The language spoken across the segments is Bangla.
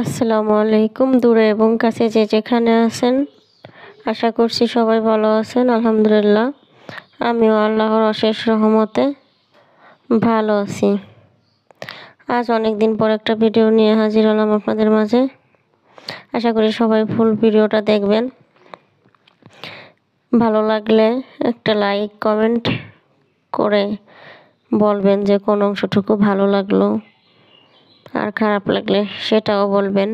আসসালামু আলাইকুম। দূরে এবং কাছে যে যেখানে আছেন, আশা করছি সবাই ভালো আছেন। আলহামদুলিল্লাহ, আমিও আল্লাহর অশেষ রহমতে ভালো আছি। আজ অনেক দিন পর একটা ভিডিও নিয়ে হাজির হলাম আপনাদের মাঝে। আশা করি সবাই ফুল ভিডিওটা দেখবেন। ভালো লাগলে একটা লাইক কমেন্ট করে বলবেন যে কোন অংশটুকু ভালো লাগলো, আর খারাপ লাগলে সেটাও বলবেন।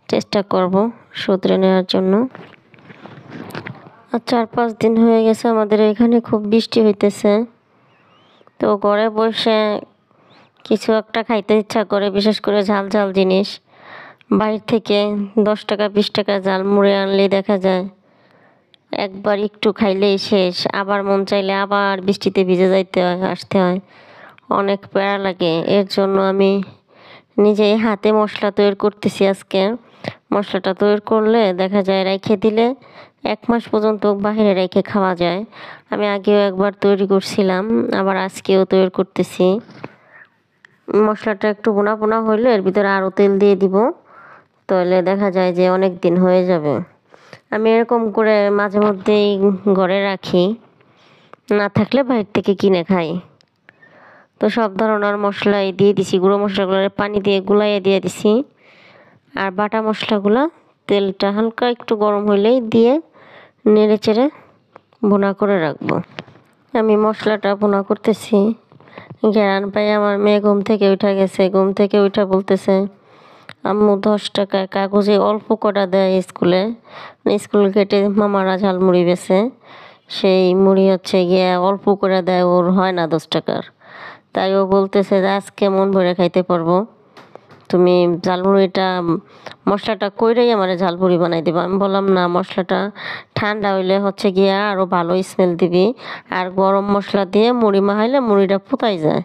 চেষ্টা করব শুধরে নেওয়ার জন্য। আর 4-5 দিন হয়ে গেছে আমাদের এখানে খুব বৃষ্টি হইতেছে, তো ঘরে বসে কিছু একটা খাইতে ইচ্ছা করে, বিশেষ করে ঝাল ঝাল জিনিস। বাইরে থেকে 10 টাকা 20 টাকা ঝাল মুড়ে আনলেই দেখা যায় একবার একটু খাইলেই শেষ। আবার মন চাইলে আবার বৃষ্টিতে ভিজে যাইতে হয়, আসতে হয়, অনেক প্যারা লাগে। এর জন্য আমি নিজেই হাতে মশলা তৈরি করতেছি আজকে। মশলাটা তৈরি করলে দেখা যায় রেখে দিলে 1 মাস পর্যন্ত বাহিরে রেখে খাওয়া যায়। আমি আগেও একবার তৈরি করছিলাম, আবার আজকেও তৈরি করতেছি। মশলাটা একটু বোনা বোনা হইলে এর ভিতরে আরও তেল দিয়ে দিব, তাহলে দেখা যায় যে অনেক দিন হয়ে যাবে। আমি এরকম করে মাঝে মধ্যেই ঘরে রাখি, না থাকলে বাইরে থেকে কিনে খাই। তো সব ধরনের মশলাই দিয়ে দিছি, গুঁড়ো মশলাগুলো পানি দিয়ে গুলাইয়ে দিয়ে দিছি। আর বাটা মশলাগুলো তেলটা হালকা একটু গরম হইলেই দিয়ে নেড়ে চেড়ে ভুনা করে রাখবো। আমি মশলাটা ভুনা করতেছি। ঘ্রাণ পাই আমার মেয়ে ঘুম থেকে উঠে গেছে। ঘুম থেকে উঠে বলতেছে, আম্মু 10 টাকায় কাগজে অল্প কটা দেয় স্কুলে, স্কুল গেটে মামারা ঝালমুড়ি বেছে, সেই মুড়ি হচ্ছে গিয়ে অল্প করে দেয়, ওর হয় না 10 টাকার। তাই ও বলতেছে যে আজকে মন ভরে খাইতে পারবো, তুমি ঝালমুড়িটা মশলাটা কইরাই আমার ঝালমুড়ি বানাই দেবো। আমি বললাম না, মশলাটা ঠান্ডা হইলে হচ্ছে গিয়ে আরও ভালো স্মেল দিবি, আর গরম মশলা দিয়ে মুড়ি মাখাইলে মুড়িটা পুতাই যায়।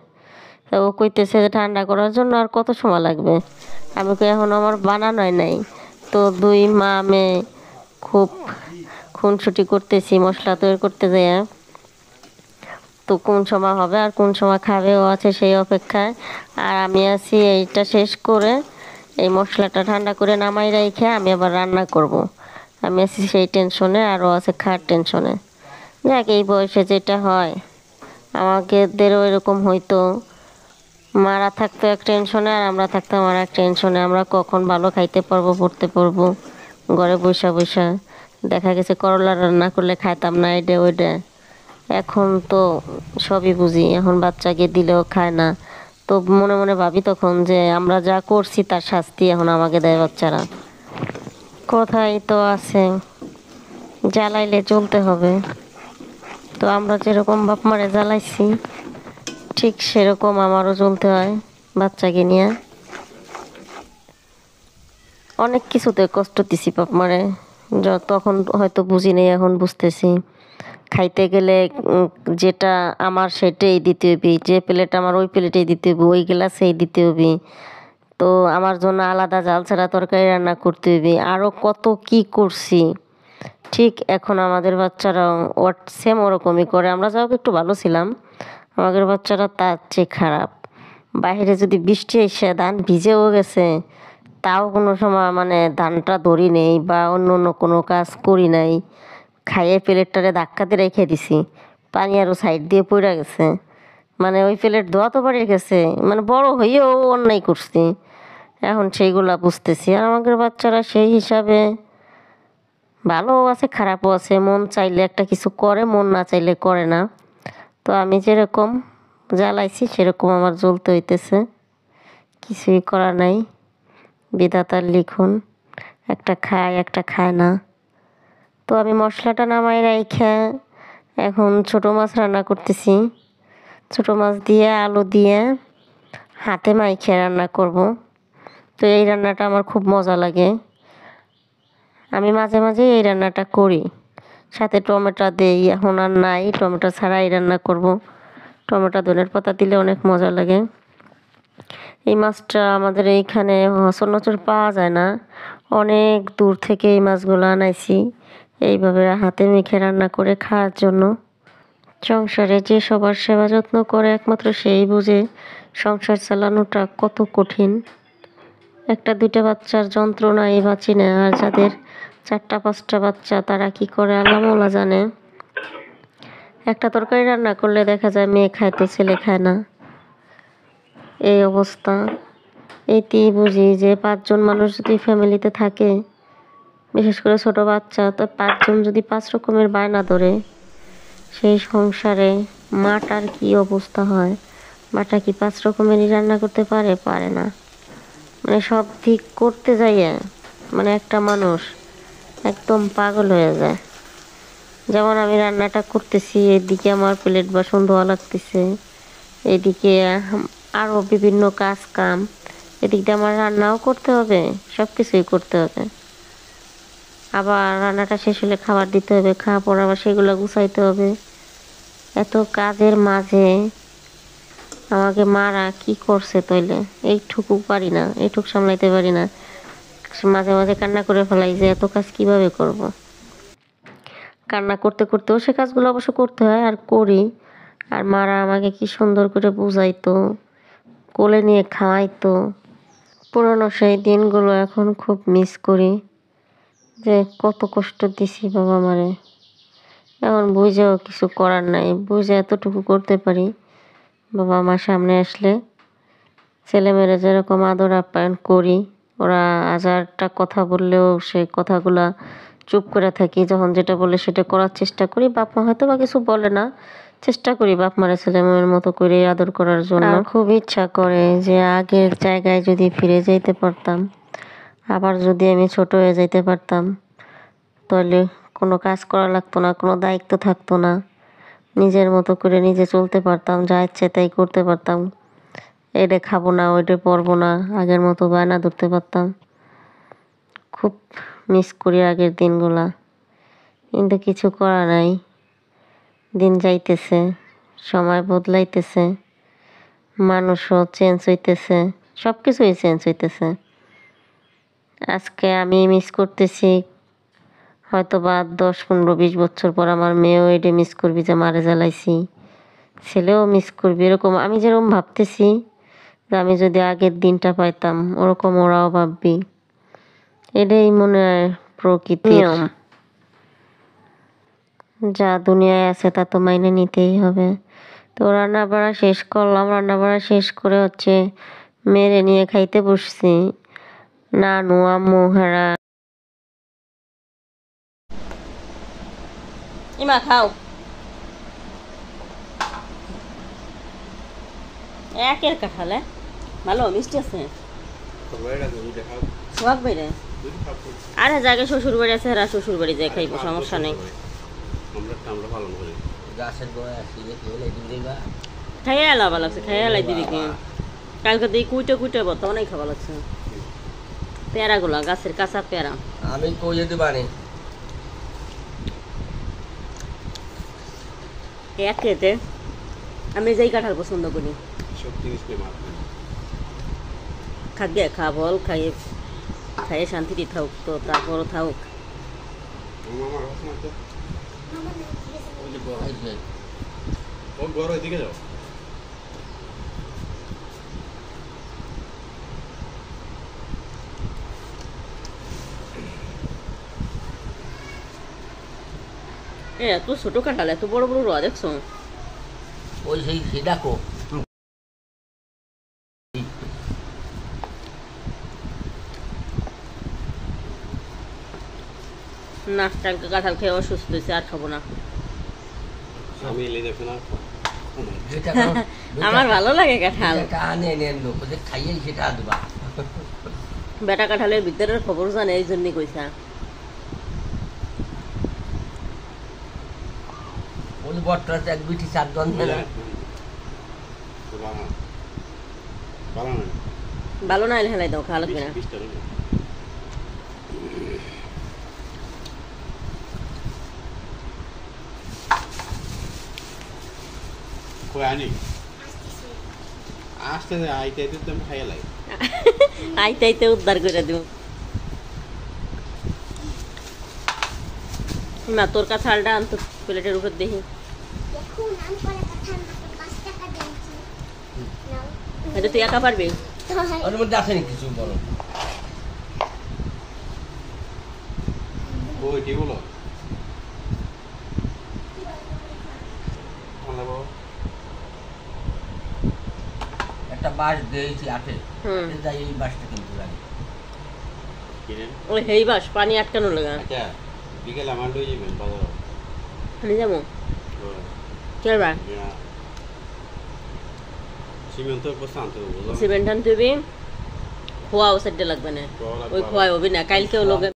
তা ও কইতেছে যে ঠান্ডা করার জন্য আর কত সময় লাগবে। আমি কই এখন আমার বানানোই নাই। তো 2 মা মেয়ে খুব খুনসুটি করতেছি মশলা তৈরি করতে যেয়ে। তো কোন সময় হবে আর কোন সময় খাবে ও আছে সেই অপেক্ষায়। আর আমি আছি এইটা শেষ করে, এই মশলাটা ঠান্ডা করে নামাই রেখে আমি আবার রান্না করব। আমি আছি সেই টেনশনে, আর ও আছে খাওয়ার টেনশনে। যাক, এই বয়সে যেটা হয়, আমাদেরও এরকম হইতো। মারা থাকতো এক টেনশনে, আর আমরা থাকতাম আর এক টেনশনে। আমরা কখন ভালো খাইতে পারবো, পড়তে পারবো, ঘরে বসা বসা। দেখা গেছে করলা রান্না করলে খাইতাম না, এটা ওইটা। এখন তো সবই বুঝি, এখন বাচ্চাকে দিলেও খায় না। তো মনে মনে ভাবি তখন যে আমরা যা করছি তার শাস্তি এখন আমাকে দেয় বাচ্চারা। কথাই তো আছে, জ্বালাইলে চলতে হবে। তো আমরা যেরকম বাপ মারে জ্বালাইছি, ঠিক সেরকম আমারও চলতে হয় বাচ্চাকে নিয়ে। অনেক কিছুতে কষ্ট দিছি বাপ মারে, তখন হয়তো বুঝি নেই, এখন বুঝতেছি। খাইতে গেলে যেটা আমার সেটাই দিতে হবে, যে প্লেট আমার ওই প্লেটেই দিতে হবে, ওই গ্লাসেই দিতে হবে। তো আমার জন্য আলাদা জাল ছাড়া তরকারি রান্না করতে হবে, আরও কত কি করছি। ঠিক এখন আমাদের বাচ্চারাও সেম ওরকমই করে। আমরা যাও একটু ভালো ছিলাম, আমাদের বাচ্চারা তার চেয়ে খারাপ। বাইরে যদি বৃষ্টি এসে ধান ভিজেও গেছে, তাও কোনো সময় মানে ধানটা ধরি নেই বা অন্য অন্য কোনো কাজ করি নাই, খাইয়ে প্লেটটারে ধাক্কাতে রেখে দিছি, পানি আরও সাইড দিয়ে পড়ে গেছে। মানে ওই প্লেট ধোয়া তো বাড়ি গেছে, মানে বড় হইয়েও অন্যায় করছি। এখন সেইগুলা বুঝতেছি। আর আমাদের বাচ্চারা সেই হিসাবে ভালোও আছে খারাপও আছে। মন চাইলে একটা কিছু করে, মন না চাইলে করে না। তো আমি যেরকম জ্বালাইছি সেরকম আমার জ্বলতে হইতেছে, কিছুই করা নাই, বিধাতার লিখন। একটা খায় একটা খায় না। তো আমি মশলাটা নামাই রাইখা এখন ছোটো মাছ রান্না করতেছি। ছোটো মাছ দিয়ে আলু দিয়ে হাতে মাইখে রান্না করব। তো এই রান্নাটা আমার খুব মজা লাগে, আমি মাঝে মাঝে এই রান্নাটা করি। সাথে টমেটো দেই, এখন আর নাই, টমেটো ছাড়াই রান্না করব। টমেটো ধনের পাতা দিলে অনেক মজা লাগে। এই মাছটা আমাদের এইখানে সচরাচর পাওয়া যায় না, অনেক দূর থেকে এই মাছগুলো আনাইছি এইভাবে হাতে মেখে রান্না করে খাওয়ার জন্য। সংসারে যে সবার সেবা যত্ন করে একমাত্র সেই বুঝে সংসার চালানোটা কত কঠিন। একটা দুইটা বাচ্চার যন্ত্রণায় বাঁচি না, আর যাদের 4টা 5টা বাচ্চা তারা কি করে আল্লাহ মাওলা জানে। একটা তরকারি রান্না করলে দেখা যায় মেয়ে খায় তো ছেলে খায় না, এই অবস্থা। এইতেই বুঝি যে 5জন মানুষ যদি ফ্যামিলিতে থাকে, বিশেষ করে ছোট বাচ্চা, তো 5জন যদি 5 রকমের বায়না ধরে, সেই সংসারে মাটার কি অবস্থা হয়। মাটা কি 5 রকমেরই রান্না করতে পারে? পারে না। মানে সব দিক করতে যাইয়া মানে একটা মানুষ একদম পাগল হয়ে যায়। যেমন আমি রান্নাটা করতেছি, এদিকে আমার প্লেট বাসন ধোয়া লাগতেছে, এদিকে আরও বিভিন্ন কাজ কাম, এদিক দিয়ে আমার রান্নাও করতে হবে, সব কিছুই করতে হবে। আবার রান্নাটা শেষ হলে খাবার দিতে হবে, খাওয়ার পর আবার সেগুলো গুছাইতে হবে। এত কাজের মাঝে আমাকে মারা কি করছে তইলে এইটুকু পারি না, এইটুকু সামলাইতে পারি না। মাঝে মাঝে কান্না করে ফেলাই যে এত কাজ কিভাবে করব। কান্না করতে করতেও সে কাজগুলো অবশ্য করতে হয়, আর করি। আর মারা আমাকে কি সুন্দর করে বুঝাইতো, কোলে নিয়ে খাওয়াইতো। পুরনো সেই দিনগুলো এখন খুব মিস করি, যে কত কষ্ট দিছি বাবা মারে। এখন বুঝেও কিছু করার নাই, বুঝে এতটুকু করতে পারি, বাবা মা সামনে আসলে ছেলেমেয়েরা যেরকম আদর আপ্যায়ন করি, ওরা 1000টা কথা বললেও সেই কথাগুলা চুপ করে থাকি, যখন যেটা বলে সেটা করার চেষ্টা করি। বাপ মা হয়তো বা কিছু বলে না, চেষ্টা করি বাপ মারা ছেলেমেয়ের মতো করে আদর করার জন্য। খুব ইচ্ছা করে যে আগের জায়গায় যদি ফিরে যাইতে পারতাম, আবার যদি আমি ছোট হয়ে যাইতে পারতাম, তাহলে কোনো কাজ করা লাগতো না, কোনো দায়িত্ব থাকতো না, নিজের মতো করে নিজে চলতে পারতাম, যা ইচ্ছে তাই করতে পারতাম। এটা খাবো না, ওইটা পরবো না, আগের মতো বায়না ধরতে পারতাম। খুব মিস করি আগের দিনগুলা, কিন্তু কিছু করা নাই। দিন যাইতেছে, সময় বদলাইতেছে, মানুষও চেঞ্জ হইতেছে, সব কিছুই চেঞ্জ হইতেছে। আজকে আমি মিস করতেছি, হয়তো বা 10 15 20 বছর পর আমার মেয়েও এটা মিস করবি যে মারে জ্বালাইছি, ছেলেও মিস করবি। এরকম আমি যেরকম ভাবতেছি যে আমি যদি আগের দিনটা পাইতাম, ওরকম ওরাও ভাববি। এটাই মনে হয় প্রকৃতির নিয়ম, যা দুনিয়ায় আছে তা তো মাইনে নিতেই হবে। তো রান্না বাড়া শেষ করলাম, রান্না বাড়া শেষ করে হচ্ছে মেরে নিয়ে খাইতে বসছি। নানু আম্মু হারা ইমা খাও, একের কাঁঠাল ভালো মিষ্টি আছে। সোহাগ বাইরে আরে জায়গায় শ্বশুর বাড়ি আছে, এরা শ্বশুর বাড়ি যায় খাইবো, সমস্যা নেই। খাইয়া এলা ভালো লাগছে, খাইয়া এলাই দিবি কি কালকে দিয়ে কুইটা কুইটা বর্তা অনেক খাওয়া লাগছে। পেয়ারাগুলা গাছের কাঁচা পেয়ারা আমি কই যেতে পারি এক খেতে। আমি যেই কাঁঠাল পছন্দ করি, খাগে খা বল, খাইয়ে খাইয়ে শান্তিতে থাকুক, তো তারপরও থাকুক। এত ছোট কাঁঠাল, এত বড় বড় রোয়া দেখছো? ওই সেই দেখো না, কালকে কাঁঠাল খেয়ে অসুস্থ হয়েছে, আর খাবো না। আমার ভালো লাগে কাঁঠাল, খাইয়ে সেটা দেবা। বেটা কাঁঠালের ভিতরের খবর জানে, এই জন্যই কইছা। ওই বটটা এক বিটি 4 জন ভালো না হলে হেলাই দাও, খাওয়া লাগবে না। আইতে আইতে উদ্ধার করে দিব। না তোর কাঁঠালটা আনতো প্লেটের উপর দেখি, এটা তুই একা পারবি? ওর মধ্যে আছে কিছু বলো ওইটি বলো ভালো একটা বাঁশ দিয়েছি আটে হুম। যাই এই বাঁশটা কিনতে লাগে কিনেন ওই হেই বাস পানি আটকানো লাগা আচ্ছা বিকেল আমার লই যাবেন বাজার আমি যাবো কেবা সিমেন্ট তো বসে আনতে হবে সিমেন্ট আনতে হবে খোয়াও সেটে লাগবে না ওই খোয়া হবে না কালকেও লোক